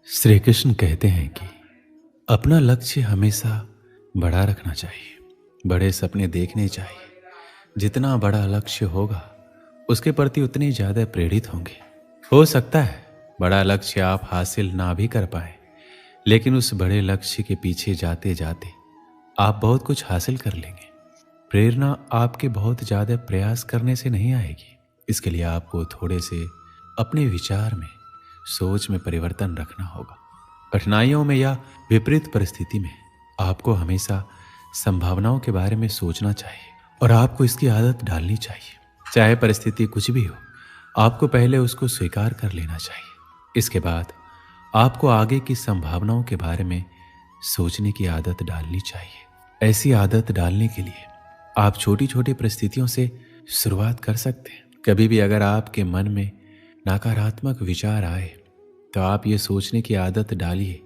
श्री कृष्ण कहते हैं कि अपना लक्ष्य हमेशा बड़ा रखना चाहिए, बड़े सपने देखने चाहिए। जितना बड़ा लक्ष्य होगा उसके प्रति उतने ज़्यादा प्रेरित होंगे। हो सकता है बड़ा लक्ष्य आप हासिल ना भी कर पाए, लेकिन उस बड़े लक्ष्य के पीछे जाते जाते आप बहुत कुछ हासिल कर लेंगे। प्रेरणा आपके बहुत ज़्यादा प्रयास करने से नहीं आएगी। इसके लिए आपको थोड़े से अपने विचार में, सोच में परिवर्तन रखना होगा। कठिनाइयों में या विपरीत परिस्थिति में आपको हमेशा संभावनाओं के बारे में सोचना चाहिए और आपको इसकी आदत डालनी चाहिए। चाहे परिस्थिति कुछ भी हो, आपको पहले उसको स्वीकार कर लेना चाहिए। इसके बाद आपको आगे की संभावनाओं के बारे में सोचने की आदत डालनी चाहिए। ऐसी आदत डालने के लिए आप छोटी छोटी परिस्थितियों से शुरुआत कर सकते हैं। कभी भी अगर आपके मन में नकारात्मक विचार आए तो आप ये सोचने की आदत डालिए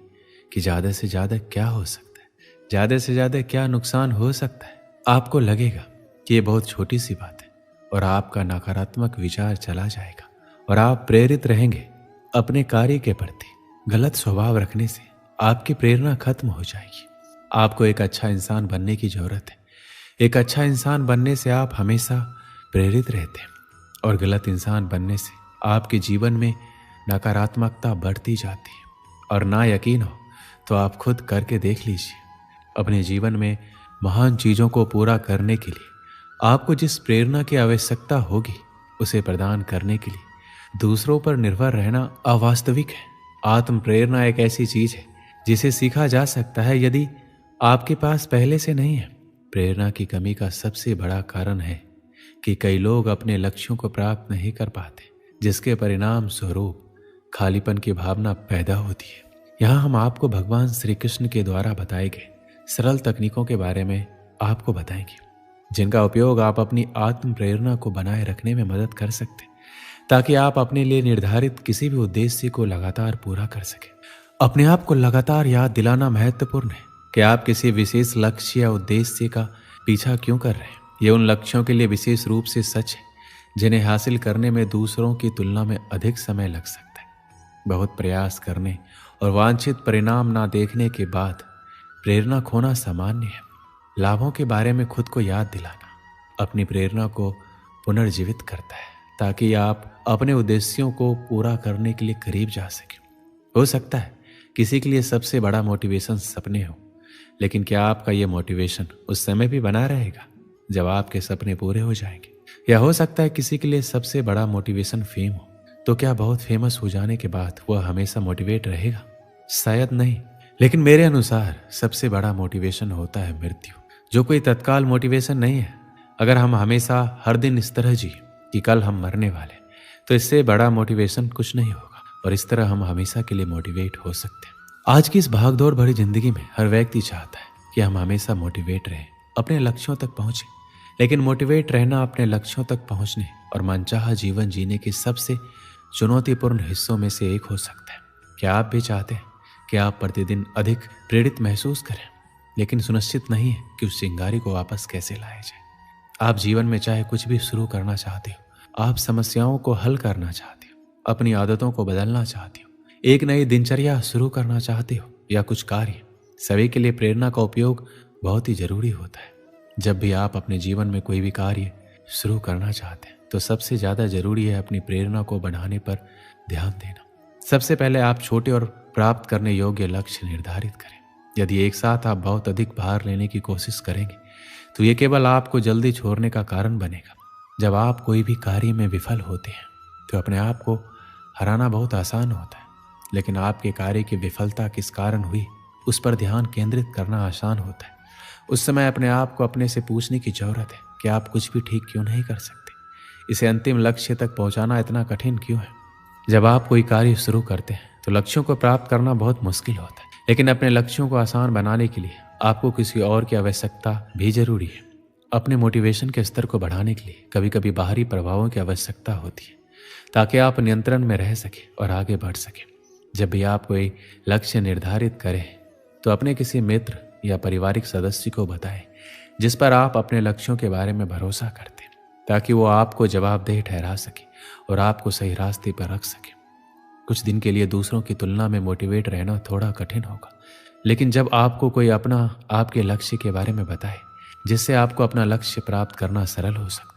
कि ज़्यादा से ज़्यादा क्या हो सकता है, ज़्यादा से ज़्यादा क्या नुकसान हो सकता है। आपको लगेगा कि ये बहुत छोटी सी बात है और आपका नकारात्मक विचार चला जाएगा और आप प्रेरित रहेंगे अपने कार्य के प्रति। गलत स्वभाव रखने से आपकी प्रेरणा खत्म हो जाएगी। आपको एक अच्छा इंसान बनने की ज़रूरत है। एक अच्छा इंसान बनने से आप हमेशा प्रेरित रहते हैं और गलत इंसान बनने से आपके जीवन में नकारात्मकता बढ़ती जाती है। और ना यकीन हो तो आप खुद करके देख लीजिए। अपने जीवन में महान चीज़ों को पूरा करने के लिए आपको जिस प्रेरणा की आवश्यकता होगी उसे प्रदान करने के लिए दूसरों पर निर्भर रहना अवास्तविक है। आत्म प्रेरणा एक ऐसी चीज़ है जिसे सीखा जा सकता है यदि आपके पास पहले से नहीं है। प्रेरणा की कमी का सबसे बड़ा कारण है कि कई लोग अपने लक्ष्यों को प्राप्त नहीं कर पाते, जिसके परिणाम स्वरूप खालीपन की भावना पैदा होती है। यहाँ हम आपको भगवान श्री कृष्ण के द्वारा बताए गए सरल तकनीकों के बारे में आपको बताएंगे, जिनका उपयोग आप अपनी आत्म प्रेरणा को बनाए रखने में मदद कर सकते हैं, ताकि आप अपने लिए निर्धारित किसी भी उद्देश्य को लगातार पूरा कर सकें। अपने आप को लगातार याद दिलाना महत्वपूर्ण है कि आप किसी विशेष लक्ष्य या उद्देश्य का पीछा क्यों कर रहे हैं। ये उन लक्ष्यों के लिए विशेष रूप से सच है जिन्हें हासिल करने में दूसरों की तुलना में अधिक समय लग सकता है। बहुत प्रयास करने और वांछित परिणाम ना देखने के बाद प्रेरणा खोना सामान्य है। लाभों के बारे में खुद को याद दिलाना अपनी प्रेरणा को पुनर्जीवित करता है, ताकि आप अपने उद्देश्यों को पूरा करने के लिए करीब जा सकें। हो सकता है किसी के लिए सबसे बड़ा मोटिवेशन सपने हो, लेकिन क्या आपका ये मोटिवेशन उस समय भी बना रहेगा जब आपके सपने पूरे हो जाएंगे? या हो सकता है किसी के लिए सबसे बड़ा मोटिवेशन फेम हो, तो क्या बहुत फेमस हो जाने के बाद वह हमेशा मोटिवेट रहेगा? शायद नहीं। लेकिन मेरे अनुसार सबसे बड़ा मोटिवेशन होता है मृत्यु, जो कोई तत्काल मोटिवेशन नहीं है। अगर हम हमेशा हर दिन इस तरह जी कि कल हम मरने वाले, तो इससे बड़ा मोटिवेशन कुछ नहीं होगा और इस तरह हम हमेशा के लिए मोटिवेट हो सकते हैं। आज की इस भागदौड़ भरी जिंदगी में हर व्यक्ति चाहता है कि हम हमेशा मोटिवेट रहें, अपने लक्ष्यों तक पहुंचे। लेकिन मोटिवेट रहना अपने लक्ष्यों तक पहुंचने और मनचाहा जीवन जीने के सबसे चुनौतीपूर्ण हिस्सों में से एक हो सकता है। क्या आप भी चाहते हैं कि आप प्रतिदिन अधिक प्रेरित महसूस करें, लेकिन सुनिश्चित नहीं है कि उस चिंगारी को वापस कैसे लाया जाए? आप जीवन में चाहे कुछ भी शुरू करना चाहते हो, आप समस्याओं को हल करना चाहते हो, अपनी आदतों को बदलना चाहते हो, एक नई दिनचर्या शुरू करना चाहते हो या कुछ कार्य, सभी के लिए प्रेरणा का उपयोग बहुत ही जरूरी होता है। जब भी आप अपने जीवन में कोई भी कार्य शुरू करना चाहते हैं तो सबसे ज़्यादा जरूरी है अपनी प्रेरणा को बढ़ाने पर ध्यान देना। सबसे पहले आप छोटे और प्राप्त करने योग्य लक्ष्य निर्धारित करें। यदि एक साथ आप बहुत अधिक भार लेने की कोशिश करेंगे तो ये केवल आपको जल्दी छोड़ने का कारण बनेगा। जब आप कोई भी कार्य में विफल होते हैं तो अपने आप को हराना बहुत आसान होता है, लेकिन आपके कार्य की विफलता किस कारण हुई उस पर ध्यान केंद्रित करना आसान होता है। उस समय अपने आप को अपने से पूछने की जरूरत है कि आप कुछ भी ठीक क्यों नहीं कर सकते। इसे अंतिम लक्ष्य तक पहुंचाना इतना कठिन क्यों है? जब आप कोई कार्य शुरू करते हैं तो लक्ष्यों को प्राप्त करना बहुत मुश्किल होता है, लेकिन अपने लक्ष्यों को आसान बनाने के लिए आपको किसी और की आवश्यकता भी जरूरी है। अपने मोटिवेशन के स्तर को बढ़ाने के लिए कभी कभी बाहरी प्रभावों की आवश्यकता होती है, ताकि आप नियंत्रण में रह सकें और आगे बढ़ सकें। जब भी आप कोई लक्ष्य निर्धारित करें तो अपने किसी मित्र या पारिवारिक सदस्य को बताएं जिस पर आप अपने लक्ष्यों के बारे में भरोसा करते हैं, ताकि वो आपको जवाबदेह ठहरा सके और आपको सही रास्ते पर रख सके। कुछ दिन के लिए दूसरों की तुलना में मोटिवेट रहना थोड़ा कठिन होगा, लेकिन जब आपको कोई अपना आपके लक्ष्य के बारे में बताए जिससे आपको अपना लक्ष्य प्राप्त करना सरल हो सकता है,